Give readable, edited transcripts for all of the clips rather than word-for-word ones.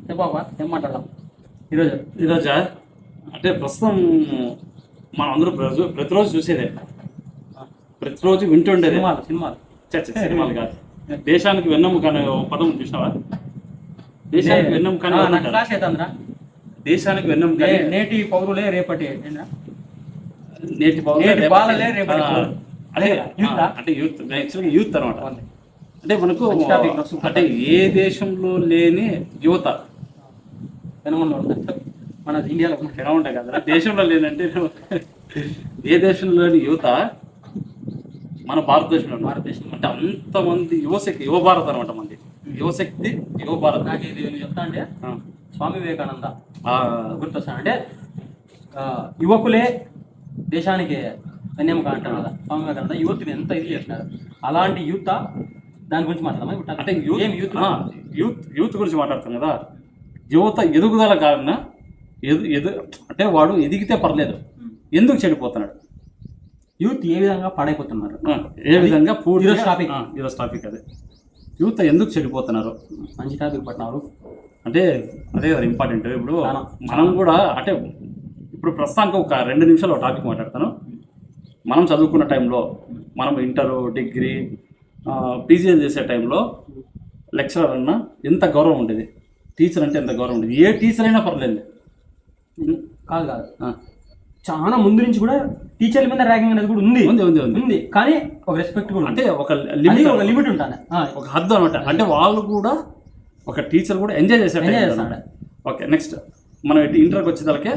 చెప్పవా ఏం మాట్లాడదాం ఈరోజా అంటే ప్రస్తుతం మనం అందరూ ప్రతిరోజు చూసేదే, ప్రతిరోజు వింటుండేది సినిమాలు సినిమాలు కాదు. దేశానికి వెన్నెముక అనే పదం చూసినావా? దేశానికి వెన్నెముక దేశానికి వెన్నెముక నేటి పౌరులే రేపటి నేటి పౌరులే బాలలే రేపటి అంటే యూత్ యాక్చువల్గా యూత్ అనమాట. అంటే మనకు అంటే ఏ దేశంలో లేని యువత మన ఇండియాలో ఎలా ఉంటాయి కదా, దేశంలో లేదంటే ఏ దేశంలో లేని యువత మన భారతదేశంలో అంటే అంతమంది యువశక్తి, యువ భారత్ అనమాట. మంది యువశక్తి, యువ భారత్. నాకు ఇది చెప్తా అంటే స్వామి వివేకానంద గుర్తొస్తాను. అంటే యువకులే దేశానికి వెన్నెముక అంటారు కదా స్వామి వివేకానంద. యూత్ ఎంత ఇది చేస్తున్నారు, అలాంటి యూత్ దాని గురించి మాట్లాడదాం. అంటే యూత్ గురించి మాట్లాడుతాం కదా. యువత ఎదుగుదల కారణం అంటే వాడు ఎదిగితే పర్లేదు, ఎందుకు చెడిపోతున్నాడు, యూత్ ఏ విధంగా పాడైపోతున్నారు, ఏ విధంగా ఈరోజు టాపిక్ అదే. యూత్ ఎందుకు చెడిపోతున్నారు, మంచి టాపిక్ పట్టినారు. అంటే అదే కదా ఇంపార్టెంట్. ఇప్పుడు మనం కూడా అంటే ఇప్పుడు ప్రస్తుతానికి ఒక 2 నిమిషాలు ఒక టాపిక్ మాట్లాడతాను. మనం చదువుకున్న టైంలో, మనం ఇంటర్, డిగ్రీ, పీజీలు చేసే టైంలో లెక్చరర్ అన్నా ఎంత గౌరవం ఉండేది, టీచర్ అంటే ఎంత గౌరవం ఉండేది. ఏ టీచర్ అయినా పర్లేదు. కాదు చాలా ముందు నుంచి కూడా టీచర్ల మీద ర్యాగింగ్ అనేది కూడా ఉంది కానీ ఒక రెస్పెక్ట్ కూడా అంటే ఒక లిమిట్ ఉంటుంది, ఒక హద్దు అనమాట. అంటే వాళ్ళు కూడా ఒక టీచర్ కూడా ఎంజాయ్ చేస్తాడు. ఓకే, నెక్స్ట్ మనం ఇంటర్కి వచ్చేదానికే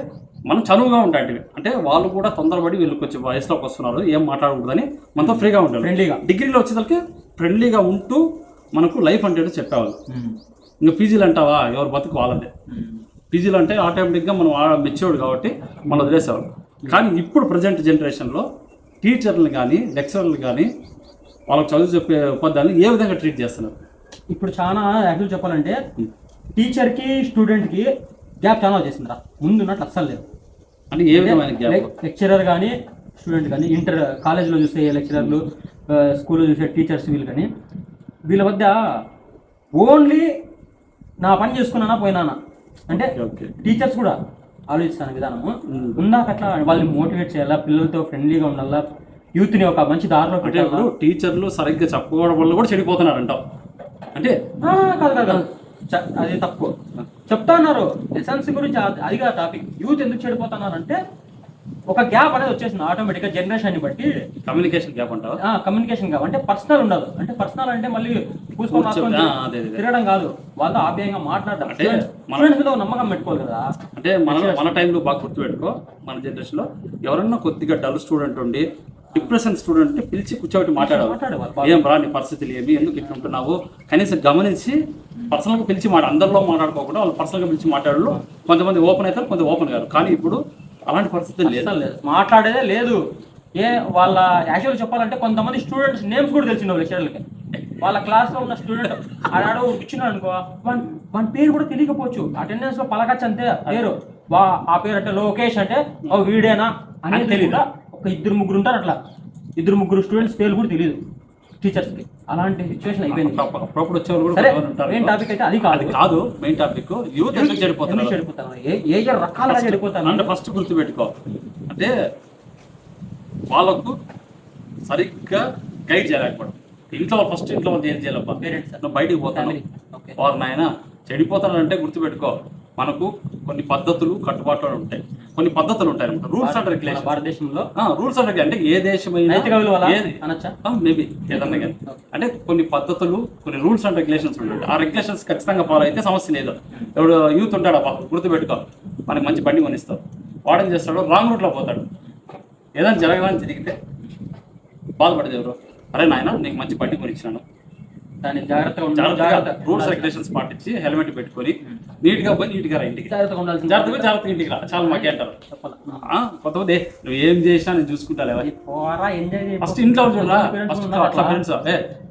మనం చనువుగా ఉంటాయి. అంటే వాళ్ళు కూడా తొందరపడి వీళ్ళకి వచ్చి వయసులోకి వస్తున్నారు, ఏం మాట్లాడకూడదని మనతో ఫ్రీగా ఉంటారు, ఫ్రెండ్లీగా. డిగ్రీలో వచ్చేదానికి ఫ్రెండ్లీగా ఉంటూ మనకు లైఫ్ అంటే చెప్పేవాళ్ళు. ఇంకా పీజీలు అంటావా, ఎవరు బతుకు వాళ్ళదే. పీజీలు అంటే ఆటోమేటిక్గా మనం మెచ్యూర్డ్ కాబట్టి మనం వదిలేసేవాళ్ళు. కానీ ఇప్పుడు ప్రజెంట్ జనరేషన్లో టీచర్లు కానీ లెక్చరర్లు కానీ వాళ్ళకి చదువు చెప్పే ఉపాధ్యాయులు ఏ విధంగా ట్రీట్ చేస్తున్నారు? ఇప్పుడు చాలా యాక్చువల్ చెప్పాలంటే టీచర్కి స్టూడెంట్కి గ్యాప్ చాలా వచ్చేసిందిరా, ముందు ఉన్నట్లు అస్సలు లేదు. అంటే ఏ విధమైన గ్యాప్? లెక్చరర్ కానీ స్టూడెంట్ కానీ, ఇంటర్ కాలేజ్లో చూసే లెక్చరర్లు, స్కూల్లో చూసే టీచర్స్ వీళ్ళు కానీ, వీళ్ళ మధ్య ఓన్లీ నా పని చేసుకున్నానా పోయినానా అంటే టీచర్స్ కూడా ఆలోచిస్తాను విధానము. ఉందాక అట్లా వాళ్ళని మోటివేట్ చేయాలా, పిల్లలతో ఫ్రెండ్లీగా ఉండాలా, యూత్ని ఒక మంచి దారిలో పెట్టాలి. టీచర్లు సరిగ్గా చెప్పుకోవడం వల్ల కూడా చెడిపోతున్నారు అంటావు అంటే? కాదు అది తప్పు చెప్తా ఉన్నారు. లెసన్స్ గురించి అదిగా టాపిక్. యూత్ ఎందుకు చెడిపోతున్నారు అంటే ఒక గ్యాప్ అనేది వచ్చేసింది ఆటోమేటిక్గా జనరేషన్ బట్టి. కమ్యూనికేషన్ గ్యాప్ అంటారు. కమ్యూనికేషన్ గ్యాప్ అంటే పర్సనల్ ఉండదు. అంటే పర్సనల్ అంటే మళ్ళీ కూర్చొని తిరగడం కాదు, వాళ్ళతో ఆప్యాయంగా మాట్లాడడం. అంటే స్టూడెంట్స్ మీద నమ్మకం పెట్టుకోవాలి కదా. అంటే మన టైంలో బాగా గుర్తుపెట్టుకో, మన జనరేషన్లో ఎవరన్నా కొద్దిగా డల్ స్టూడెంట్ ఉండి డిప్రెషన్ స్టూడెంట్ పిలిచి కూర్చోబెట్టి మాట్లాడేవాళ్ళు. ఏం రా నీ పరిస్థితులు ఏమి, ఎందుకు ఇట్లా ఉంటున్నావు కనీసం గమనించి పర్సనల్గా పిలిచి అందరిలో మాట్లాడుకోకుండా వాళ్ళు పర్సనల్గా పిలిచి మాట్లాడారు. కొంతమంది ఓపెన్ అవుతారు, కొంతమంది ఓపెన్ కాదు. కానీ ఇప్పుడు అలాంటి పరిస్థితులు లేదు, మాట్లాడేదే లేదు. వాళ్ళ యాక్చువల్ చెప్పాలంటే కొంతమంది స్టూడెంట్స్ నేమ్స్ కూడా తెలిసిండవు లెక్చరర్లకి. వాళ్ళ క్లాస్లో ఉన్న స్టూడెంట్ ఆడాడో కూర్చున్నాడు అనుకో, మన పేరు కూడా తెలియకపోవచ్చు. అటెండెన్స్లో పలకచ్చు అంతే పేరు. ఆ పేరు అంటే లోకేష్ అంటే వీడేనా అని తెలియదు. ఒక 2-3 ఉంటారు అట్లా, 2-3 స్టూడెంట్స్ పేర్లు కూడా తెలియదు టీచర్స్కి. అలాంటి సిచ్యువేషన్ అయిపోయింది. మెయిన్ టాపిక్ అయితే అది కాదు. మెయిన్ టాపిక్ యూత్ ఎందుకు చెడిపోతున్నారు, ఏ రకాలుగా చెడిపోతారు అంటే ఫస్ట్ గుర్తుపెట్టుకో. అంటే వాళ్ళకు సరిగ్గా గైడ్ చేయలేకపోవడం. ఇంట్లో ఫస్ట్ ఇంట్లో వాళ్ళు ఏం చేయాలబ్బా, నువ్వు బయటికి పోతాను వారు నాయన చెడిపోతానంటే గుర్తుపెట్టుకో. మనకు కొన్ని పద్ధతులు కట్టుబాట్లు ఉంటాయి, కొన్ని పద్ధతులు ఉంటాయి అనమాట. రూల్స్ అండ్ రెగ్యులేషన్ భారతదేశంలో రూల్స్ అండ్ అంటే ఏ దేశమైనా మేబీ ఏదన్నా కానీ అంటే కొన్ని పద్ధతులు, కొన్ని రూల్స్ అండ్ రెగ్యులేషన్స్ ఉంటాయి. ఆ రెగ్యులేషన్స్ ఖచ్చితంగా ఫాలో అయితే సమస్య లేదు. ఎవడు యూత్ ఉంటాడు అబ్బా గుర్తుపెట్టుకో, మనకి మంచి బండి కొనిస్తావు, వాడేం చేస్తాడు రాంగ్ రూట్లో పోతాడు. ఏదైనా జరగాలని జరిగితే బాధపడేది ఎవరు? అరే నాయన నీకు మంచి బండి కొనిచ్చినాను, దాన్ని జాగ్రత్తగా రూల్స్ రెగ్యులేషన్స్ పాటించి హెల్మెట్ పెట్టుకొని నీట్గా పోయి నీట్గా రా ఇంటికి, జాగ్రత్తగా ఇంటికి రా. చాలా మాకే అంటారు. కొంతమంది నువ్వు ఏం చేసినా నేను చూసుకుంటా లేవా, ఫస్ట్ ఇంట్లో చూడరా. ఫస్ట్ అట్లా ఫ్రెండ్స్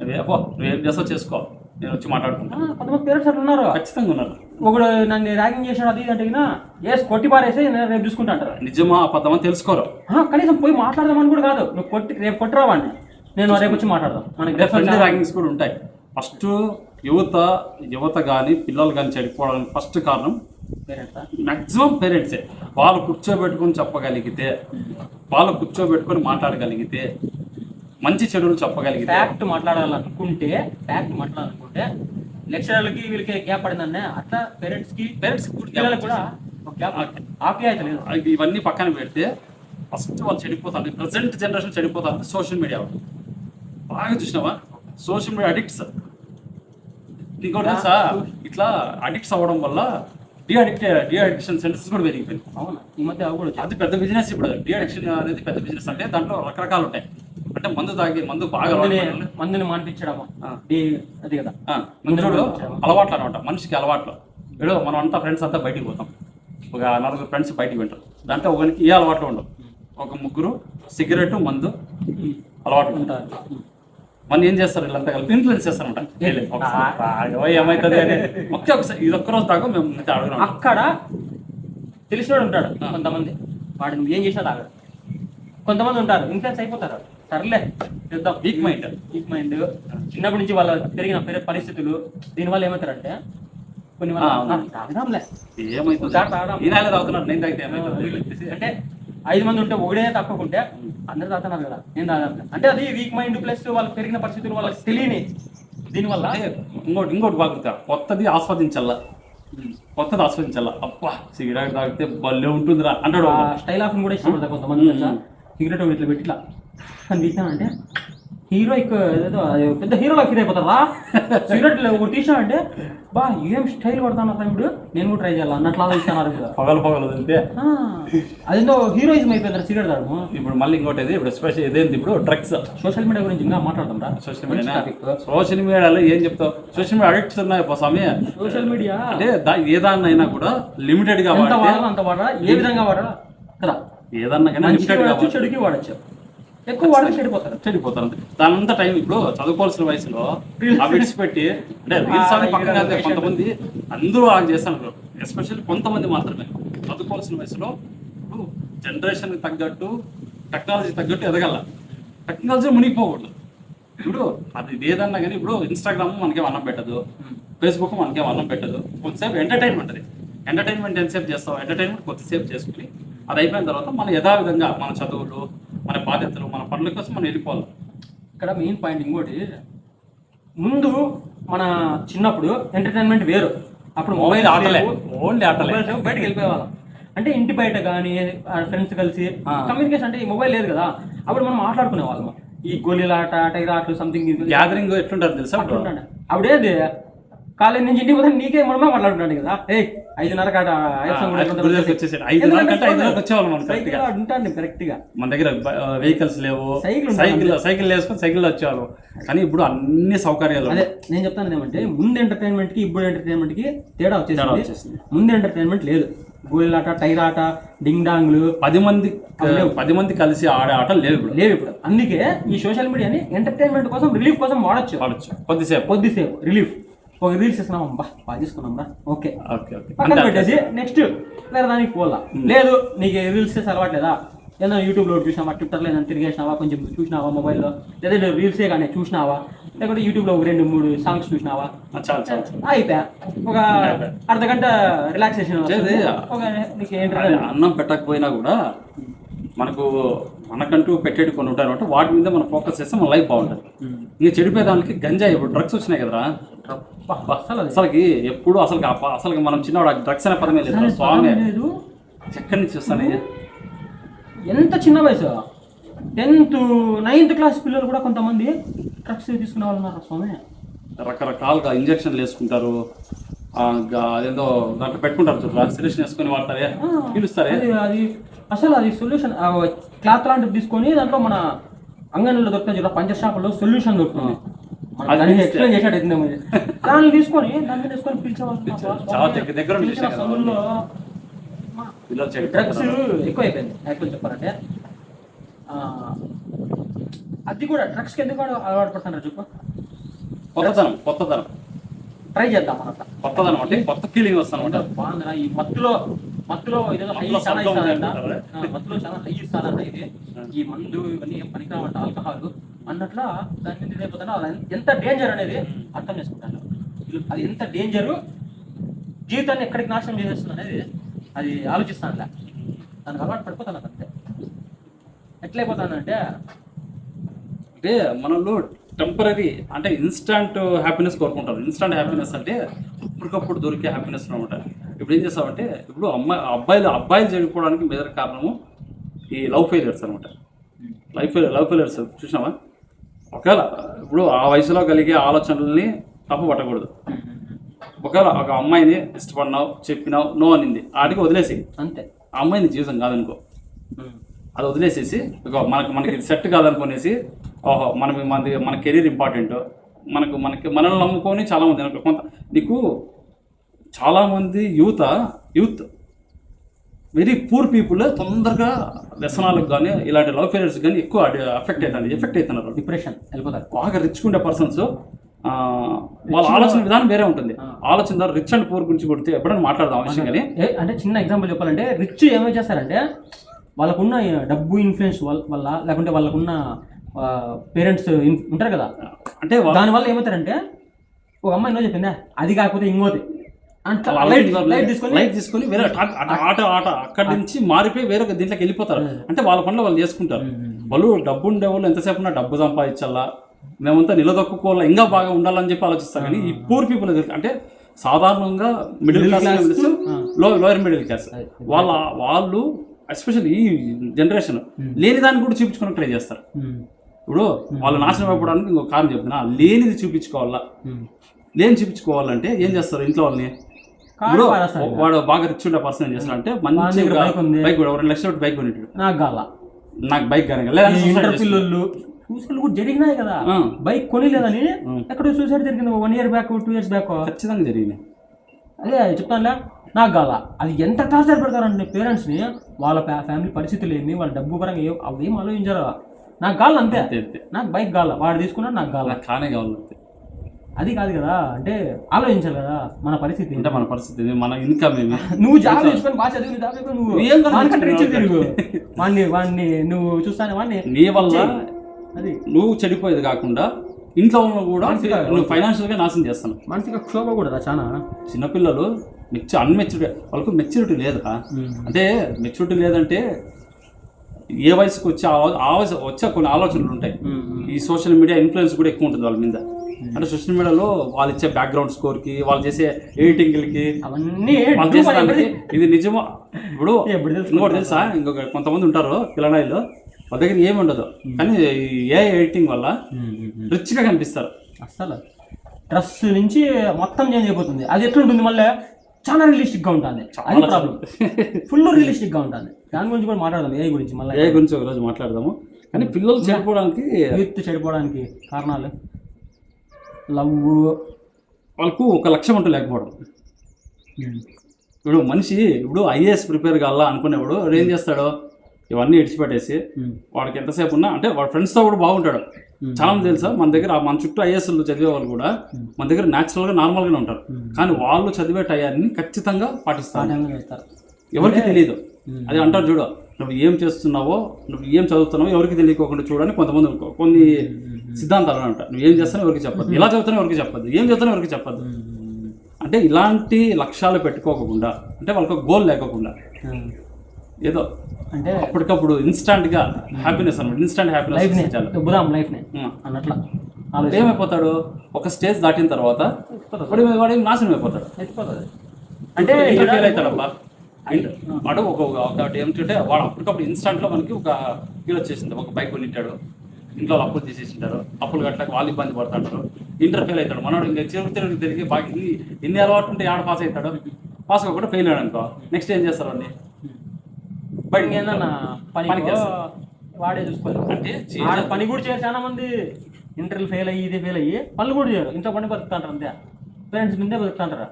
నువ్వేం చేస్తావు చేసుకో, నేను వచ్చి మాట్లాడుకుంటాను. కొంతమంది పేరెంట్స్ అట్లా ఉన్నారు, ఖచ్చితంగా ఉన్నారు. ఒకడు నన్ను ర్యాగింగ్ చేశాడు అది అంటే కొట్టి పారేసి నేను రేపు చూసుకుంటా అంటారు. నిజమా అబద్ధమని తెలుసుకోరు, కనీసం పోయి మాట్లాడదామని కూడా కాదు. నువ్వు రేపు కొట్టిరావాడిని నేను రేపు వచ్చి మాట్లాడదాం. మనకి ఫ్రెండ్లీ ర్యాగింగ్స్ కూడా ఉంటాయి. ఫస్ట్ యువత కానీ పిల్లలు కానీ చెడిపోవడానికి ఫస్ట్ కారణం మ్యాక్సిమం పేరెంట్సే. వాళ్ళు కూర్చోబెట్టుకొని చెప్పగలిగితే, వాళ్ళు కూర్చోబెట్టుకొని మాట్లాడగలిగితే, మంచి చెడులు చెప్పగలిగితే, ఫ్యాక్ట్ మాట్లాడాలనుకుంటే లెక్చరర్లకి వీళ్ళకి గ్యాప్ పడిందన్న అట్లా పేరెంట్స్ పిల్లలకు కూడా ఆప్యాయత లేదు. ఇవన్నీ పక్కన పెడితే ఫస్ట్ వాళ్ళు చెడిపోతారు. ప్రజెంట్ జనరేషన్ చెడిపోతారు సోషల్ మీడియా బాగా చూసినావా? Social media addicts. ఇంకోటి తెలుసా, ఇట్లా అడిక్ట్స్ అవ్వడం వల్ల డిఅడిక్షన్ సెంటర్స్ కూడా పెరిగిపోయింది. అవును, ఈ మధ్య కూడా అది పెద్ద బిజినెస్. ఇప్పుడు డిఅడిక్షన్ అనేది పెద్ద బిజినెస్. అంటే దాంట్లో రకరకాలు ఉంటాయి. అంటే మందు బాగా మందుని మానిపించడమా అది కదా, అలవాట్లు అనమాట. మనిషికి అలవాట్లు. ఇప్పుడు మనం అంతా ఫ్రెండ్స్ అంతా బయటికి పోతాం, ఒక 4 ఫ్రెండ్స్ బయటికి వింటారు. దాంట్లో ఒకరికి ఏ అలవాట్లు ఉండవు, ఒక 3 సిగరెట్ మందు అలవాట్లు ఉంటారు. మనం ఏం చేస్తారు, వీళ్ళంతా కలిపి ఇన్ఫ్లుయెన్స్ చేస్తారంట. ఏమవుతుంది అని ఒకసారి ఇది ఒక్కరోజు దాకా మేము అడుగుతాం. అక్కడ తెలిసినోడు ఉంటాడు కొంతమంది, వాడు నువ్వు ఏం చేసినా తాగడు. కొంతమంది ఉంటారు ఇన్ఫ్లుయెన్స్ అయిపోతారు. సర్లే చూద్దాం. వీక్ మైండ్ చిన్నప్పటి నుంచి వాళ్ళ పెరిగిన పరిస్థితులు దీనివల్ల ఏమవుతారంటే కొన్ని అంటే 5 మంది ఉంటే ఒకడే తక్కువకుంటే అందరు తాగుతున్నారు కదా, నేను తాగాలి అంటే అది వీక్ మైండ్ ప్లస్ వాళ్ళ పెరిగిన పరిస్థితులు వాళ్ళకి తెలియని. దీనివల్ల ఇంకోటి బాగుంటా, కొత్తది ఆస్వాదించాలా. అబ్బా సిగరెట్ తాగితే భలే ఉంటుందిరా అంటాడు. స్టైల్ ఆఫ్ కూడా ఇష్టపడతారు కొంతమంది. సిగరెట్ ఇట్లా పెట్టి ఇట్లా అని తీసామంటే హీరో ఏదో పెద్ద హీరోలా ఫీల్ అయిపోతారా. సిగరెట్ ఒకటి తీసామంటే బా ఏం స్టైల్ కొడతాను ఇప్పుడు, నేను కూడా ట్రై చేయాలి అన్నట్లా ఇస్తున్నారు. పగలు వెళ్తే అదేందో హీరోయిజం అయిపోయింది సిగరెట్ తాగడం. ఇప్పుడు మళ్ళీ ఇంకోటి ఇప్పుడు స్పెషల్ ఇదేంటి, ఇప్పుడు డ్రగ్స్. సోషల్ మీడియా గురించి ఇంకా మాట్లాడతాం రా. సోషల్ మీడియాలో ఏం చెప్తావు? సోషల్ మీడియా అడిక్ట్స్ ఉన్నాయి స్వామి. సోషల్ మీడియా అంటే ఏదాన్నైనా కూడా లిమిటెడ్ గా అంత వాడరా, ఏ విధంగా వాడరా కదా. ఏదన్నా కానీ చెడుకి వాడచ్చు, ఎక్కువ వాడికి చెడిపోతారు. దానంతా టైం ఇప్పుడు చదువుకోవాల్సిన వయసులో ఆ బిట్స్ పెట్టి అంటే రీల్స్ అని పక్కన కొంతమంది అందరూ ఆన్ చేస్తున్నారు. ఎస్పెషల్లీ కొంతమంది మాత్రమే చదువుకోవాల్సిన వయసులో. ఇప్పుడు జనరేషన్ తగ్గట్టు టెక్నాలజీ తగ్గట్టు ఎదగల, టెక్నాలజీ మునిగిపోకూడదు. ఇప్పుడు అది ఏదన్నా కానీ ఇప్పుడు ఇన్స్టాగ్రామ్ మనకేం అన్నం పెట్టదు, ఫేస్బుక్ మనకేం అన్నం పెట్టదు. కొద్దిసేపు ఎంటర్టైన్మెంట్, అది ఎంటర్టైన్మెంట్ ఎంతసేపు చేస్తాం, ఎంటర్టైన్మెంట్ కొద్దిసేపు చేసుకుని అది అయిపోయిన తర్వాత మనం యథావిధంగా మన చదువులు, మన బాధ్యతలు, మన పనుల కోసం మనం వెళ్ళిపోవాలి. ఇక్కడ మెయిన్ పాయింట్ ఇంకోటి, ముందు మన చిన్నప్పుడు ఎంటర్టైన్మెంట్ వేరు. అప్పుడు మొబైల్ ఓన్లీ ఆటలే, బయటకు వెళ్ళిపోయేవాళ్ళం. అంటే ఇంటి బయట కానీ ఫ్రెండ్స్ కలిసి కమ్యూనికేషన్, అంటే ఈ మొబైల్ లేదు కదా, అప్పుడు మనం మాట్లాడుకునే వాళ్ళం. ఈ గోళీలాట, టైర్ ఆటలు, సంథింగ్ గ్యాదరింగ్ ఎట్లుంటారు తెలుసా? అప్పుడేది కాలేజ్ నుంచి ఇంటికి పోతే నీకే మనమే మాట్లాడుతున్నాడు కదా. 5:30 ఉంటాను కరెక్ట్ గా. మన దగ్గర వెహికల్స్ లేవు, సైకిల్ వేసుకొని సైకిల్ వచ్చేవాళ్ళు. కానీ ఇప్పుడు అన్ని సౌకర్యాలు. అదే నేను చెప్తాను ఏమంటే, ముందు ఎంటర్టైన్మెంట్ కి ఇప్పుడు ఎంటర్టైన్మెంట్ కి తేడా వచ్చేసింది. ముందు ఎంటర్టైన్మెంట్ లేదు, గోళీలాట, టైర్ ఆట, డింగ్ డాంగ్లు, 10 మంది కలిసి ఆడే ఆటలు లేవు ఇప్పుడు. అందుకే ఈ సోషల్ మీడియాని ఎంటర్టైన్మెంట్ కోసం, రిలీఫ్ కోసం వాడచ్చు. కొద్దిసేపు రిలీఫ్. ఒక రీల్స్ ఇస్తున్నాం, బాగా తీసుకున్నాం రా, ఓకే పక్కన పెట్టేసి నెక్స్ట్ వేరే దానికి పోలా. లేదు నీకు రీల్స్ చేసి అలవాట్లేదా, ఏదైనా యూట్యూబ్లో చూసినావా, ట్విట్టర్లో ఏదైనా తిరిగేసినావా, కొంచెం చూసినావా మొబైల్లో, లేదా రీల్సే కానీ చూసినావా, లేకపోతే యూట్యూబ్లో 2-3 సాంగ్స్ చూసినావా, అయిపోయా ఒక అర్ధగంట రిలాక్సేషన్. అన్నం పెట్టకపోయినా కూడా మనకంటూ పెట్టేటి కొన్ని ఉంటాయి అనమాట. వాటి మీద మనం ఫోకస్ చేస్తే మన లైఫ్ బాగుంటుంది. ఇక చెడిపోయేదానికి గంజాయి, ఇప్పుడు డ్రగ్స్ వచ్చినాయి కదరా. అసలుకి ఎప్పుడు అసలు మనం చిన్నవాడు డ్రగ్స్ అనే పదమే లేదు. స్వామి ఎక్కడి నుంచి వస్తాను, ఎంత చిన్న వయసు, 10th 9th క్లాస్ పిల్లలు కూడా కొంతమంది డ్రగ్స్ తీసుకునే వాళ్ళు ఉన్నారు స్వామి. రకరకాలుగా ఇంజక్షన్లు వేసుకుంటారు, అదేందో దాంట్లో పెట్టుకుంటారు, సెలెక్షన్ వేసుకొని వాడతారే, పిలుస్తారే. అది అసలు అది సొల్యూషన్. క్లాత్ లాంటివి తీసుకొని దాంట్లో మన అంగన్లో దొరుకుతుంది చూడ, పంచర్ షాపులో సొల్యూషన్ దొరుకుతుంది. ఎక్స్ప్లెయిన్ చేసాడు దాన్ని తీసుకొని దాన్ని తీసుకొని పిలిచేవాళ్ళు. డ్రగ్స్ ఎక్కువ అయిపోయింది యాక్చువల్ చెప్పాలంటే. అది కూడా డ్రగ్స్కి ఎందుకు అలవాటు పడుతున్నారు చెప్పు. కొత్తదనం ట్రై చేద్దాం అన్నమాట. కొత్తదనం అంటే కొత్త ఫీలింగ్ వస్తాను. బాగుందిరా ఈ మత్తులో ఇదేదో హై చాలా ఇస్తారంట, మత్తులో చాలా హై ఇస్తారంట. ఇది ఈ మందు ఇవన్నీ ఏం పనికిరావంట, ఆల్కహాల్ అన్నట్లా దాని మీద ఇదైపోతానో అలా ఎంత డేంజర్ అనేది అర్థం చేసుకుంటాను. అది ఎంత డేంజరు, జీవితాన్ని ఎక్కడికి నాశనం చేసేస్తుంది అనేది అది ఆలోచిస్తాను. దానికి అలవాటు పడిపోతాను అంతే. ఎట్లయిపోతానంటే అంటే మనలో టెంపరీ అంటే ఇన్స్టాంట్ హ్యాపీనెస్ కోరుకుంటారు. ఇన్స్టాంట్ హ్యాపీనెస్ అంటే అప్పటికప్పుడు దొరికే హ్యాపీనెస్ అనమాట. ఇప్పుడు ఏం చేస్తామంటే ఇప్పుడు అబ్బాయిలు చెడిపోవడానికి మేజర్ కారణము ఈ లవ్ ఫెయిలియర్స్ అనమాట. లవ్ ఫెయిలియర్స్ చూసినావా? ఒకవేళ ఇప్పుడు ఆ వయసులో కలిగే ఆలోచనల్ని తప్పు పట్టకూడదు. ఒకవేళ ఒక అమ్మాయిని ఇష్టపడినావు, చెప్పినావు, నో అనింది, ఆడికి వదిలేసి అంతే. ఆ అమ్మాయిని జీవితం కాదనుకో, అది వదిలేసేసి మనకి సెట్ కాదనుకునేసి ఓహో మన కెరీర్ ఇంపార్టెంట్, మనల్ని నమ్ముకొని చాలామంది కొంత నీకు చాలామంది యూత్ వెరీ పూర్ పీపుల్ తొందరగా వ్యసనాలకు కానీ ఇలాంటి లవ్ ఫెయిలియర్స్ కానీ ఎక్కువ ఎఫెక్ట్ అవుతున్నారు. డిప్రెషన్ వెళ్ళిపోతారు. బాగా రిచ్గా పర్సన్స్ వాళ్ళ ఆలోచన విధానం వేరే ఉంటుంది. ఆలోచన ద్వారా రిచ్ అండ్ పూర్ గురించి కొడితే ఎప్పుడైనా మాట్లాడదాం ఆ విషయం. కానీ అంటే చిన్న ఎగ్జాంపుల్ చెప్పాలంటే రిచ్ ఏమేమి చేస్తారంటే వాళ్ళకున్న డబ్బు ఇన్ఫ్లుయెన్స్ వల్ల, లేకుంటే వాళ్ళకున్న పేరెంట్స్ ఉంటారు కదా, అంటే దానివల్ల ఏమవుతారంటే ఒక అమ్మాయి నో చెప్పిందా అది కాకపోతే ఇంకోటి లైట్ తీసుకొని వేరే ఆట అక్కడి నుంచి మారిపోయి వేరే దీంట్లోకి వెళ్ళిపోతారు. అంటే వాళ్ళ పనులు వాళ్ళు చేసుకుంటారు. వాళ్ళు డబ్బు ఉండే వాళ్ళు ఎంతసేపు ఉన్నా డబ్బు సంపాదించాలా, మేమంతా నిలదొక్కుకోవాలా, ఇంకా బాగా ఉండాలని చెప్పి ఆలోచిస్తారు. కానీ ఈ పూర్ పీపుల్ అంటే సాధారణంగా middle class, lower middle class వాళ్ళు ఎస్పెషల్లీ ఈ జనరేషన్ లేని దాన్ని కూడా చూపించుకోవడానికి ట్రై చేస్తారు. ఇప్పుడు వాళ్ళు నాశనం అయిపోవడానికి ఇంకొక కారణం చెప్తున్నా, లేనిది చూపించుకోవాలంటే ఏం చేస్తారు ఇంట్లో వాళ్ళని. ఇప్పుడు వాడు బాగా రిచ్ ఉండే పర్సన్ ఏం చేస్తాడు అంటే మంచిగా బైక్ 2 లక్షల బైక్ కొనేటాడు, నాకు బైక్ కానీ పిల్లలు సూసైడ్ కూడా జరిగినాయి కదా, బైక్ కొనిలేదని ఎక్కడ సూసైడ్ జరిగింది 1 year బ్యాక్ 2 years బ్యాక్ ఖచ్చితంగా జరిగినాయి. అదే చెప్తానులే, నాకు గాల. అది ఎంత టార్చర్ పెడతారంటే పేరెంట్స్ని, వాళ్ళ ఫ్యామిలీ పరిస్థితులు ఏంది, వాళ్ళ డబ్బు పరంగా అవేం ఆలోచించారు. నాకు గాలి అంతే, నాకు బైక్ గాల, వాడు తీసుకున్నాడు నాకు గాల, కానే కావాలి. అది కాదు కదా, అంటే ఆలోచించాలి కదా మన పరిస్థితి, అంటే మన పరిస్థితి, మన ఇన్కమ్ ఏమి. నువ్వు జాబ్ తెచ్చుకొని బాగా చదివి వాడిని నువ్వు చూస్తానే వాడిని నీ వల్ల అది నువ్వు చెడిపోయేది కాకుండా ఇంట్లో ఉన్న కూడా నువ్వు ఫైనాన్షియల్గా నాశనం చేస్తాను. మానసిక క్షోభ కూడా చాలా. చిన్నపిల్లలు అన్మెచ్యూరిటీ, వాళ్ళకు మెచ్యూరిటీ లేదా, అంటే మెచ్యూరిటీ లేదంటే ఏ వయసుకు వచ్చే కొన్ని ఆలోచనలు ఉంటాయి. ఈ సోషల్ మీడియా ఇన్ఫ్లుయెన్స్ కూడా ఎక్కువ ఉంటుంది వాళ్ళ మీద. అంటే సోషల్ మీడియాలో వాళ్ళు ఇచ్చే బ్యాక్గ్రౌండ్ స్కోర్కి, వాళ్ళు చేసే ఎడిటింగ్లకి, అవన్నీ ఇది నిజమో. ఇప్పుడు ఇంకోటి తెలుసా, ఇంకొక కొంతమంది ఉంటారు పిల్లనాయిలు, వాళ్ళ దగ్గర ఏమి ఉండదు కానీ ఏ ఎడిటింగ్ వల్ల రిచ్గా కనిపిస్తారు. అసలు డ్రెస్ నుంచి మొత్తం చేంజ్ అయిపోతుంది. అది ఎట్లుంటుంది మళ్ళీ చాలా రియలిస్టిక్గా ఉంటుంది. అది ప్రాబ్లం, ఫుల్ రియలిస్టిక్గా ఉంటుంది. దాని గురించి కూడా మాట్లాడదాం, ఏ గురించి మళ్ళీ ఏ గురించి ఒకరోజు మాట్లాడదాము. కానీ పిల్లలు చెడిపోవడానికి కారణాలు లవ్, వాళ్ళకు ఒక లక్ష్యం అంటూ లేకపోవడం. ఇప్పుడు మనిషి ఐఏఎస్ ప్రిపేర్ కావాలా అనుకునేవాడు ఏం చేస్తాడు, ఇవన్నీ ఇడిచిపెట్టేసి వాడికి ఎంతసేపు ఉన్నా అంటే వాడు ఫ్రెండ్స్తో కూడా బాగుంటాడు. చాలా మంది తెలుసా, మన చుట్టూ ఐఏఎస్లు చదివే వాళ్ళు కూడా మన దగ్గర న్యాచురల్గా నార్మల్గానే ఉంటారు. కానీ వాళ్ళు చదివే టయాన్ని ఖచ్చితంగా పాటిస్తారు. ఎవరికి తెలియదు. అది అంటారు చూడు, నువ్వు ఏం చేస్తున్నావో, నువ్వు ఏం చదువుతున్నావో ఎవరికి తెలియకోకుండా చూడని కొంతమంది కొన్ని సిద్ధాంతాలు అంటారు. నువ్వు ఏం చేస్తానో ఎవరికి చెప్పద్దు, ఎలా చదువుతానో ఎవరికి చెప్పద్దు, ఏం చదువుతానో ఎవరికి చెప్పద్దు. అంటే ఇలాంటి లక్ష్యాలు పెట్టుకోకుండా, అంటే వాళ్ళకి గోల్ లేకోకుండా ఏదో అంటే అప్పటికప్పుడు ఇన్స్టాంట్గా హ్యాపీనెస్ అనమాట, ఇన్స్టాంట్ హ్యాపీనెస్ అన్నట్లా ఏమైపోతాడు, ఒక స్టేజ్ దాటిన తర్వాత వాడు నాశనం అయిపోతాడు. అంటే ఫెయిల్ అవుతాడబ్బా. వాడు ఒకటి ఏమిటంటే వాడు అప్పటికప్పుడు ఇన్స్టాంట్లో మనకి ఒక ఫీల్ వచ్చేసింది, ఒక బైక్ కొనిట్టాడు, ఇంట్లో అప్పులు తీసేసింటారు, అప్పులు కట్టక వాళ్ళు ఇబ్బంది పడుతుంటారు, ఇంటర్ ఫెయిల్ అవుతాడు. మనోడు ఇంకా తిరిగి బాగా ఇన్ని అలవాటు ఉంటే ఆడ పాస్ అవుతాడు, పాస్ కాకుండా ఫెయిల్ అయ్యాడు అనుకో, నెక్స్ట్ ఏం చేస్తారు వాడిని బయట వాడే చూసుకోవాలి. అంటే పని కూడా చేయరు చాలా మంది, ఇంటర్వ్యూ ఫెయిల్ అయ్యి ఇది ఫెయిల్ అయ్యి పనులు కూడా చేయరు, ఇంట్లో పని బతుకుతాంటారు అంతే, పేరెంట్స్ ముందే బతుకుతాంటారా.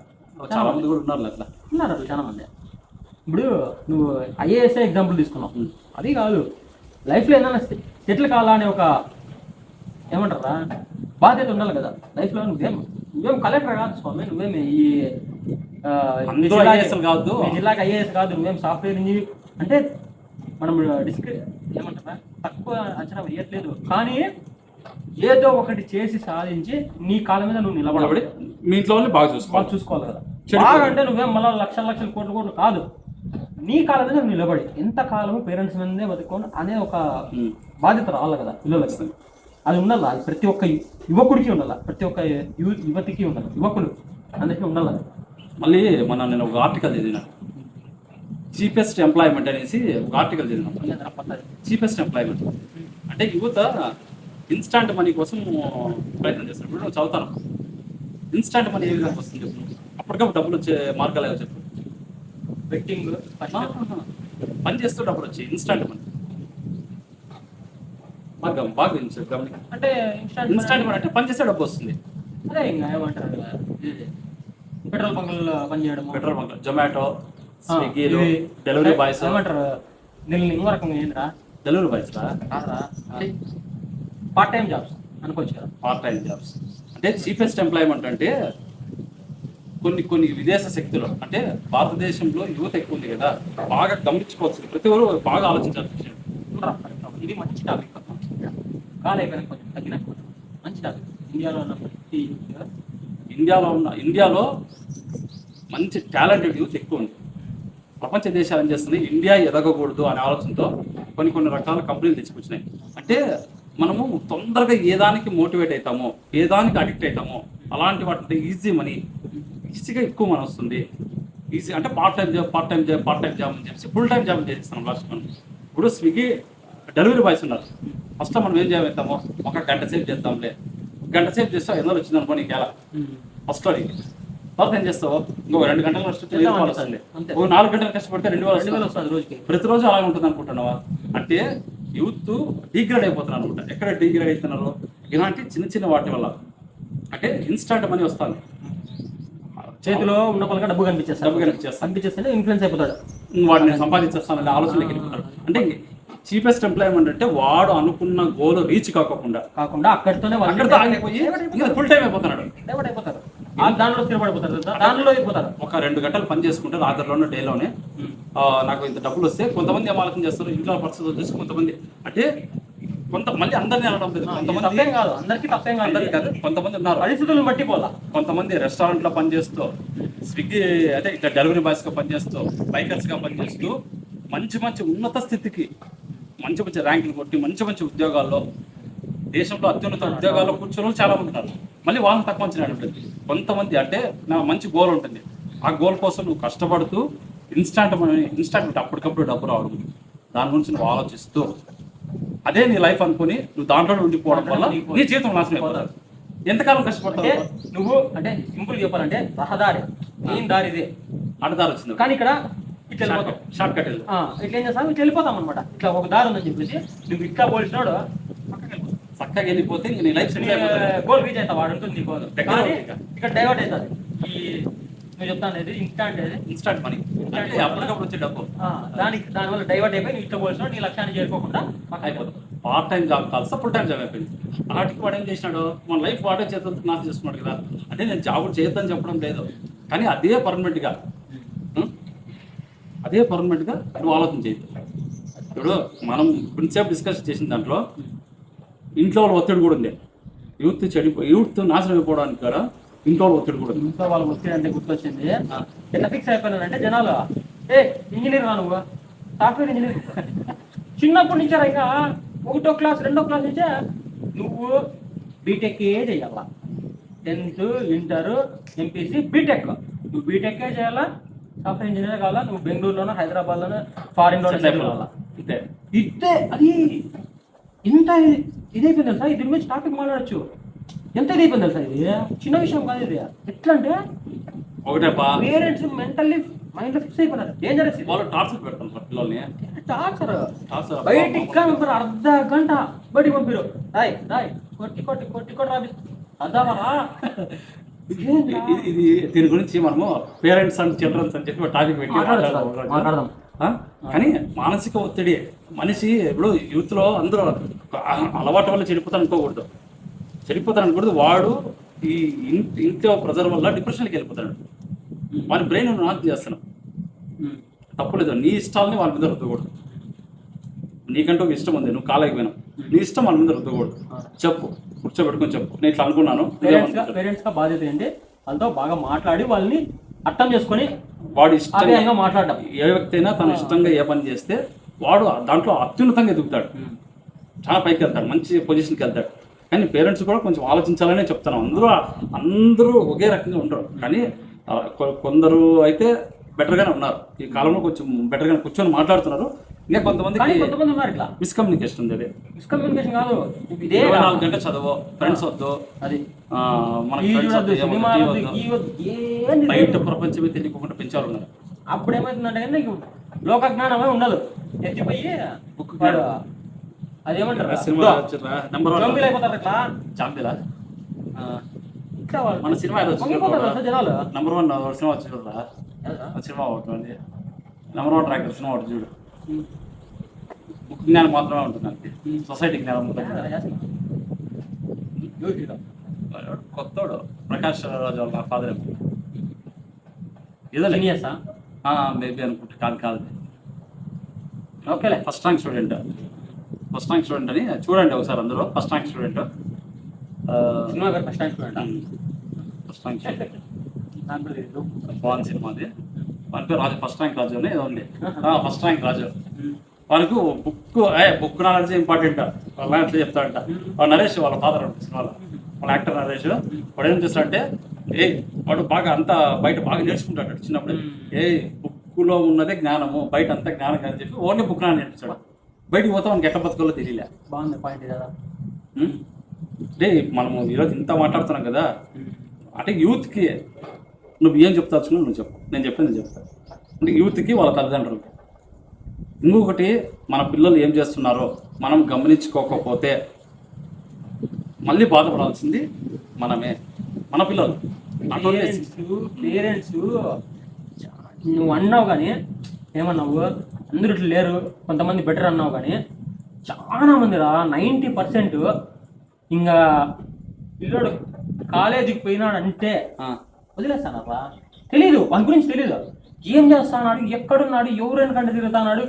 చాలా మంది కూడా ఉన్నారు అట్లా, అట్లా చాలా మంది. ఇప్పుడు నువ్వు ఐఏఎస్ ఎగ్జాంపుల్ తీసుకున్నావు, అది కాదు లైఫ్లో ఏదైనా సెటిల్ కావాలని ఒక ఏమంటారా బాధ్యత ఉండాలి కదా లైఫ్లో. నువ్వేం కలెక్టర్ కాదు స్వామి, నువ్వేమి ఈ జిల్లాకి ఐఏఎస్ కాదు, నువ్వేం సాఫ్ట్వేర్ ఇంజనీర్. అంటే మనం ఏమంటారా తక్కువ అంచనా వేయట్లేదు, కానీ ఏదో ఒకటి చేసి సాధించి నీ కాళ్ళ మీద నువ్వు నిలబడబడి మీ ఇంట్లో వాళ్ళని బాగా చూసుకోవాలి. చూసుకోవాలి కదా. బాగా అంటే నువ్వేం మళ్ళీ లక్షల కోట్లు కాదు, నీ కాళ్ళ మీద నువ్వు నిలబడి ఎంత కాలము పేరెంట్స్ మీదే బతుకోను అనే ఒక బాధ్యత రావాలి కదా పిల్లలకి. అది ఉండాలి, అది ప్రతి ఒక్క యువకుడికి ఉండాలి, ప్రతి ఒక్క యువతికి ఉండాలి, యువకులు అందరికీ ఉండాలి. మళ్ళీ నేను ఒక ఆర్టికల్ చదివిన, చీపెస్ట్ ఎంప్లాయ్మెంట్ అనేసి ఒక ఆర్టికల్ చదివిన. చీపెస్ట్ ఎంప్లాయ్మెంట్ అంటే యువత ఇన్స్టాంట్ మనీ కోసం ప్రయత్నం చేస్తారు. ఇప్పుడు నువ్వు చదువుతాను, ఇన్స్టాంట్ మనీ ఏ విధంగా వస్తుంది చెప్పు, అప్పటికప్పుడు డబ్బులు వచ్చే మార్గాలు ఏవో చెప్పు. బెట్టింగ్, పని చేస్తూ డబ్బులు వచ్చి ఇన్స్టాంట్ మనీ మార్గం బాగా అంటే ఇన్స్టాంట్ మనీ అంటే పని చేస్తే డబ్బు వస్తుంది. అదే ఇంకా ఏమంటారు, పెట్రోల్ బంకుల్లో పనిచేయడం, పెట్రోల్ బంక్, జొమాటో, స్విగ్గీలు, డెలివరీ బాయ్స్ ఏమంటారు, ఇంకో రకంగా ఏంటరా డెలివరీ బాయ్స్ కాదా, పార్ట్ టైం జాబ్స్ అనుకోవచ్చు కదా. పార్ట్ టైం జాబ్స్ అంటే చీపెస్ట్ ఎంప్లాయ్మెంట్ అంటే కొన్ని విదేశ శక్తులు అంటే భారతదేశంలో యువత ఎక్కువ ఉంది కదా, బాగా గమనించుకోవచ్చు, ప్రతి ఒక్కరు బాగా ఆలోచించాల్సిన విషయం. ఇది మంచి టాపిక్, కాలు అయిపోయినా కొంచెం తగ్గినట్టు మంచి టాపిక్. ఇండియాలో మంచి టాలెంటెడ్ యూత్ ఎక్కువ ఉంది. ప్రపంచ దేశాలు ఏం చేస్తున్నాయి, ఇండియా ఎదగకూడదు అనే ఆలోచనతో కొన్ని రకాల కంపెనీలు తెచ్చుకొచ్చినాయి. అంటే మనము తొందరగా ఏ దానికి మోటివేట్ అవుతామో, ఏ దానికి అడిక్ట్ అవుతామో అలాంటి వాటి ఈజీగా ఎక్కువ మన వస్తుంది. ఈజీ అంటే పార్ట్ టైం జాబ్ అని చెప్పి ఫుల్ టైం జాబ్ చేసేస్తాం లాస్ట్ మనం. ఇప్పుడు స్విగ్గీ డెలివరీ బాయ్స్ ఉన్నారు, ఫస్ట్ మనం ఏం చేస్తామో ఒక గంట సేపు చేద్దాంలే, గంట సేపు చేస్తావు ఎన్నో వచ్చింది అనుకో నీకు ఎలా ఫస్ట్ అడిగి, తర్వాత ఏం చేస్తావు ఇంకో 2 గంటలు వస్తుంది, 2,000 వస్తుంది, 4 గంటలు కష్టపడితే 2,000 వస్తుంది రోజుకి. ప్రతిరోజు అలాగే ఉంటుంది అనుకుంటున్నావా? అంటే యూత్ డీగ్రేడ్ అయిపోతున్నారు అనుకుంటా. ఎక్కడ డీగ్రేడ్ అవుతున్నారు? ఇలాంటి చిన్న వాటి వల్ల. అంటే ఇన్స్టాంట్ మనీ వస్తుంది, చేతిలో ఉన్న పలక డబ్బు కనిపించేస్తే ఇన్ఫ్లుయెన్స్ అయిపోతాడు, వాడిని సంపాదించేస్తానని ఆలోచనకి వెళ్ళిపోతాడు. అంటే చీపెస్ట్ ఎంప్లాయ్మెంట్ అంటే వాడు అనుకున్న గోల్ రీచ్ కాకుండా అక్కడితో ఆగిపోయి ఫుల్ టైం అయిపోతున్నాడు, దాంట్లో స్థిరపడిపోతారు, దాంట్లో అయిపోతారు. ఒక 2 గంటలు పని చేసుకుంటే రాత్రిలోనే డేలోనే నాకు ఇంత డబ్బులు వస్తే కొంతమంది ఏం ఆలోచన చేస్తారు, ఇంట్లో పరిస్థితులు చూసి కొంతమంది అంటే మళ్ళీ అందరినీ అనడం లేదు, కొంతమంది తప్పేం కాదు, కొంతమంది ఉన్నారు పరిస్థితులను బట్టి పోలా. కొంతమంది రెస్టారెంట్లో పనిచేస్తూ, స్విగ్గీ అంటే ఇట్లా డెలివరీ బాయ్స్గా పనిచేస్తూ, బైకర్స్గా పనిచేస్తూ మంచి ఉన్నత స్థితికి మంచి ర్యాంకులు కొట్టి మంచి ఉద్యోగాల్లో, దేశంలో అత్యున్నత ఉద్యోగాల్లో కూర్చొని చాలా మంది ఉన్నారు. మళ్ళీ వాళ్ళని తక్కువ అంచనా ఉంటుంది. కొంతమంది అంటే నా మంచి గోల్ ఉంటుంది, ఆ గోల్ కోసం నువ్వు కష్టపడుతూ ఇన్స్టాంట్ అప్పటికప్పుడు డబ్బు రావడం, దాని గురించి నువ్వు ఆలోచిస్తూ అదే నీ లైఫ్ అనుకుని నువ్వు దాంట్లో ఉండిపోవడం వల్ల నీ జీవితం నాశనం అయిపోతారు. ఎంతకాలం కష్టపడతావు నువ్వు? అంటే సింపుల్ చెప్పాలంటే రహదారి మెయిన్ దారి ఇదే, అడ్డదారి వచ్చింది, కానీ ఇక్కడ ఇట్లా వెళ్ళిపోతాం, షార్ట్ కట్ ఇట్లా ఏం చేస్తాం, ఇట్లా వెళ్ళిపోతాం అనమాట. ఇట్లా ఒక దారి ఉందని చెప్పేసి నువ్వు ఇట్లా పోలిసినాడు చక్కగా వెళ్ళిపోతే నీ లైఫ్ గోల్ రీచ్ అవుతా, వాడు ఉంటుంది గోల్. ఇక్కడ డైవర్ట్ అవుతుంది. ఈ నువ్వు చెప్తాను అనేది ఇన్స్టాంట్ మనీ అంటే అప్పటికప్పుడు వచ్చే డబ్బు, దానివల్ల డైవర్ట్ అయిపోయి నువ్వు ఇట్లా పోలిసినా నీ లక్ష్యాన్ని చేరుకోకుండా అయిపోతుంది. పార్ట్ టైం జాబ్ కాల్సా ఫుల్ టైం జాబ్ అయిపోయింది. వాటికి వాడు ఏం చేసినాడు, మన లైఫ్ వాడే చేతులతో నాశనం చేసుకున్నాడు కదా. అంటే నేను జాబ్ చేయొద్దని చెప్పడం లేదు, కానీ అదే పర్మనెంట్గా నువ్వు ఆలోచన చేయదు. ఇప్పుడు మనం కొంచెంసేపు డిస్కస్ చేసిన దాంట్లో ఇంట్లో వాళ్ళ ఒత్తిడి కూడా ఉంది. యూత్ నాశనం అయిపోవడానికి కూడా ఇంట్లో వాళ్ళ ఒత్తిడి కూడా ఉంది. ఇంట్లో వాళ్ళ ఒత్తిడి అంటే గుర్తొచ్చింది, ఎంత ఫిక్స్ అయిపోయినారంటే జనాలు, ఇంజనీర్ రా నువ్వు, సాఫ్ట్వేర్ ఇంజనీర్. చిన్నప్పటి నుంచే ఇంకా 1వ క్లాస్ 2వ క్లాస్ నుంచే నువ్వు బీటెక్కే చేయాలా, 10th ఇంటర్ ఎంపీసీ బీటెక్, నువ్వు బీటెక్కే చేయాలా, సాఫ్ట్వేర్ ఇంజనీర్ కావాలా, నువ్వు బెంగళూరులోనో హైదరాబాద్లోనో ఫారిన్లోనో అయిపోవాలా. ఇదే అది ఎంత ఇదైపోయింది తెలుసా. దీని గురించి టాపిక్ మాట్లాడచ్చు, ఎంత ఇదైపోయింది తెలుసా. ఇది చిన్న విషయం కాదు. ఇది ఎట్లా అంటే పేరెంట్స్ మెంటల్లీ మైండ్ లో ఫిక్స్ అయిపోయినారు. డేంజరస్. వాళ్ళు టార్చర్ పెడతారు పిల్లల్ని, టార్చర్. బయటికి అర్ధ గంట బయటికి పంపిరు, రాయ్ కొట్టి రాపిస్తారు. అదావరా ఇది దీని గురించి మనము పేరెంట్స్ అండ్ చిల్డ్రన్స్ అని చెప్పి టాపిక్ పెట్టి మాట్లాడదాం. కానీ మానసిక ఒత్తిడి మనిషి ఇప్పుడు యూత్ లో అందరూ అలవాటు వల్ల చెడిపోతాను అనుకోకూడదు. వాడు ఈ ఇంట్లో ప్రెజర్ వల్ల డిప్రెషన్కి వెళ్ళిపోతాడు. వాడి బ్రెయిన్ నాశనం చేస్తున్నాం, తప్పులేదు. నీ ఇష్టాలని వాళ్ళ మీద రుద్దకూడదు. నీకంటూ ఒక ఇష్టం ఉంది, నువ్వు కాలేకపోయినావు, నీ ఇష్టం మన మీద రుద్దకూడదు. చెప్పు, కూర్చోబెట్టుకొని చెప్పు, నేను ఇట్లా అనుకున్నాను. పేరెంట్స్ గా బాధ్యత ఏంటి, వాళ్ళతో బాగా మాట్లాడి వాళ్ళని అర్థం చేసుకొని వాడు ఇష్టంగా మాట్లాడడం. ఏ వ్యక్తి అయినా తన ఇష్టంగా ఏ పని చేస్తే వాడు దాంట్లో అత్యున్నతంగా ఎదుగుతాడు, చాలా పైకి వెళ్తాడు, మంచి పొజిషన్కి వెళ్తాడు. కానీ పేరెంట్స్ కూడా కొంచెం ఆలోచించాలనే చెప్తాను. అందరూ ఒకే రకంగా ఉండరు, కానీ కొందరు అయితే బెటర్గానే ఉన్నారు ఈ కాలంలో, కొంచెం బెటర్గానే కూర్చొని మాట్లాడుతున్నారు. ఇంకా కొంతమంది ఉన్నారు ఇట్లా మిస్కమ్యూనికేషన్ ఉంది. అదే మిస్కమ్యూనికేషన్ కాదు, 24 గంటలు చదువు, ఫ్రెండ్స్ వద్దు, అది బయట ప్రపంచమే తెలియకుండా పెంచాలి ఉన్నారు. అప్పుడు ఏమవుతుందంటే నీకు లోక జ్ఞానమే ఉండదు, ఎత్తిపోయి బుక్ అదేమంటారు సినిమా నెంబర్ 1 అయిపోతారు ఇట్లా చాంపియలా మన సినిమా జనాలు నెంబర్ 1 సినిమా వచ్చి చూడరా, సినిమా ఒకటి నెంబర్ 1 ట్రాక్ సినిమా ఒకటి చూడు. బుక్ జ్ఞానం మాత్రమే ఉంటుంది అంతే, సొసైటీ జ్ఞానం కొత్తోడు ప్రకాష్ రాజు వాళ్ళ ఫాదర్ ఏదో మేబీ అనుకుంటే కాదు. ఓకేలే, ఫస్ట్ ర్యాంక్ స్టూడెంట్ అని చూడండి ఒకసారి అందరూ. ఫస్ట్ ర్యాంక్ స్టూడెంట్ బాగుంది సినిమా అది. వాని పేరు రాజు, ఫస్ట్ ర్యాంక్ రాజు అని ఏదో ఉంది. ఫస్ట్ ర్యాంక్ రాజు వాళ్ళకు బుక్ నాలెడ్జ్ ఇంపార్టెంట్. వాళ్ళ ఎట్లా చెప్తాడంట, వాడు నరేష్ వాళ్ళ ఫాదర్ ఉంటుంది సినిమాలో, వాళ్ళ యాక్టర్ నరేష్. వాడు ఏం చేస్తాడంటే వాడు బాగా అంతా బయట బాగా నేర్చుకుంటాడు చిన్నప్పుడు. బుక్లో ఉన్నదే జ్ఞానము, బయట అంతా జ్ఞానం అని చెప్పి ఓన్లీ బుక్ నాలెడ్జ్ నేర్పిస్తాడు. బయటికి పోతా మనకి ఎట్లా బతకాలో తెలియలే. బాగుంది పాయింట్ కదా. మనము ఈరోజు ఇంత మాట్లాడుతున్నాం కదా, అంటే యూత్కి నువ్వు ఏం చెప్తావు నువ్వు చెప్పు, నేను చెప్పింది చెప్తాను. అంటే యూత్కి వాళ్ళ తల్లిదండ్రులకి. ఇంకొకటి, మన పిల్లలు ఏం చేస్తున్నారో మనం గమనించుకోకపోతే మళ్ళీ బాధపడాల్సింది మనమే, మన పిల్లలు. పేరెంట్స్ నువ్వు అన్నావు కానీ ఏమన్నావు, అందరూ ఇట్లా లేరు, కొంతమంది బెటర్ అన్నావు కానీ చాలా మంది 90% ఇంకా పిల్లోడు కాలేజీకి పోయినాడంటే వదిలేస్తానరా, తెలీదు వాని గురించి తెలీదు, ఏం చేస్తాడు, ఎక్కడున్నాడు, ఎవరైనా కంటే తిరుగుతున్నాడు,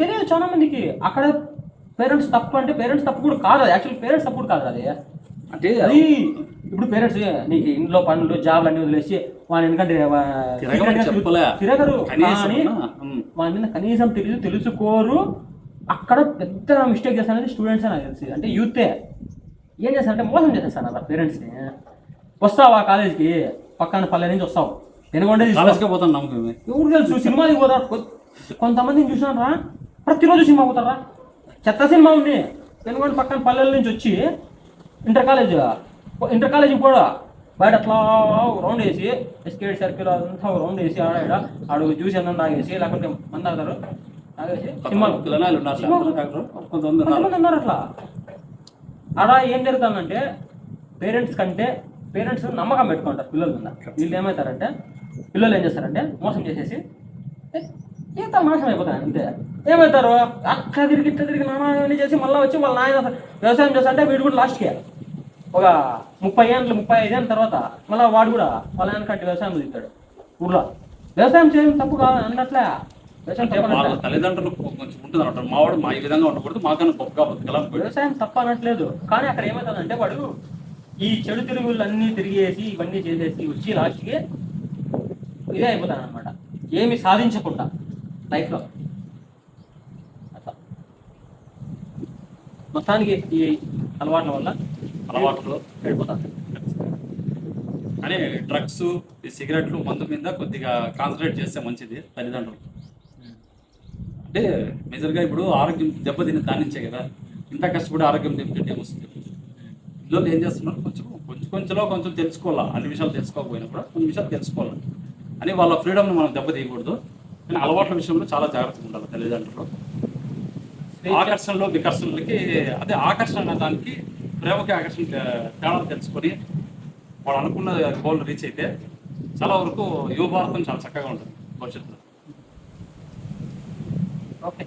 తెలియదు చాలా మందికి. అక్కడ పేరెంట్స్ తప్పు అంటే పేరెంట్స్ తప్పు కూడా కాదు, యాక్చువల్లీ పేరెంట్స్ తప్పు కూడా కాదు అది. అంటే అది ఇప్పుడు పేరెంట్స్ నీకు ఇంట్లో పనులు జాబ్లు అన్ని వదిలేసి వాని ఎందుకంటే తిరగరు, వాని మీద కనీసం తెలుసుకోరు. అక్కడ పెద్ద మిస్టేక్ చేస్తానది స్టూడెంట్స్ నాకు తెలిసి, అంటే యూతే ఏం చేస్తారంటే మోసం చేసేస్తాను అలా పేరెంట్స్ని. వస్తావా కాలేజ్కి, పక్కన పల్లె నుంచి వస్తావు, వెనుకొండే పోతాను, ఎవరు తెలుసు సినిమాకి పోతారు. కొంతమందిని చూసినారా ప్రతిరోజు సినిమా పోతారా, చెత్త సినిమా ఉంది, వెనుకొండ పక్కన పల్లెల నుంచి వచ్చి ఇంటర్ కాలేజీకి కూడా బయట అట్లా రౌండ్ వేసి ఎస్కేట్ సర్కిల్ అదంతా రౌండ్ వేసి ఆడు జ్యూస్ ఎంత తాగేసి, లేకపోతే మంది తాగుతారు, తాగేసి సినిమాలు కొంతమంది ఉన్నారు అట్లా. ఆడ ఏం జరుగుతుందంటే పేరెంట్స్ నమ్మకం పెట్టుకుంటారు పిల్లల మీద. వీళ్ళు ఏమవుతారంటే పిల్లలు ఏం చేస్తారంటే మోసం చేసేసి ఎంత నాశనం అయిపోతారు అంతే. ఏమవుతారు, అట్లా తిరిగి నాన్న చేసి మళ్ళీ వచ్చి వాళ్ళ నాయన వ్యవసాయం చేస్తారంటే వీడు కూడా లాస్ట్కి ఒక 35 ఏళ్ళ తర్వాత మళ్ళీ వాడు కూడా వాళ్ళ ఆయన కంటే వ్యవసాయం దిగుతాడు. ఊర్లో వ్యవసాయం చేయడం తప్పు కాదు అన్నట్లే, తల్లిదండ్రులు కొంచెం ఉంటుంది అంటారు, మావాడు మా ఈ విధంగా ఉండకూడదు, మాకన్నా గొప్పగా బతకాలి. వ్యవసాయం తప్ప అనట్లేదు, కానీ అక్కడ ఏమవుతుందంటే వాడు ఈ చెడు తిరుగుళ్ళు అన్నీ తిరిగేసి ఇవన్నీ చేసేసి వచ్చి లాస్ట్కి ఇదే అయిపోతాను అనమాట, ఏమి సాధించకుండా లైఫ్లో. అట్లా మొత్తానికి ఈ అలవాట్లు వెళ్ళిపోతాను. కానీ డ్రగ్స్, ఈ సిగరెట్లు, మందు మీద కొద్దిగా కాన్సన్ట్రేట్ చేస్తే మంచిది తల్లిదండ్రులు. అంటే మేజర్గా ఇప్పుడు ఆరోగ్యం దెబ్బతిని దానించే కదా, ఇంత కష్టపడి ఆరోగ్యం దెబ్బతింటే ఏమొస్తుంది. పిల్లలు ఏం చేస్తున్నారు, కొంచెం తెలుసుకోవాలా, అన్ని విషయాలు తెలుసుకోకపోయినా కూడా కొన్ని విషయాలు తెలుసుకోవాలి అని వాళ్ళ ఫ్రీడమ్ని మనం దెబ్బతీయకూడదు. కానీ అలవాట్ల విషయంలో చాలా జాగ్రత్తగా ఉండాలి తల్లిదండ్రులు. ఆకర్షణలో వికర్షణలకి, అదే ఆకర్షణ అనే దానికి ప్రేమకి ఆకర్షణ తేడా తెలుసుకొని వాళ్ళు అనుకున్న గోల్ రీచ్ అయితే చాలా వరకు యువ భారతం చాలా చక్కగా ఉంటుంది భవిష్యత్తులో. ఓకే.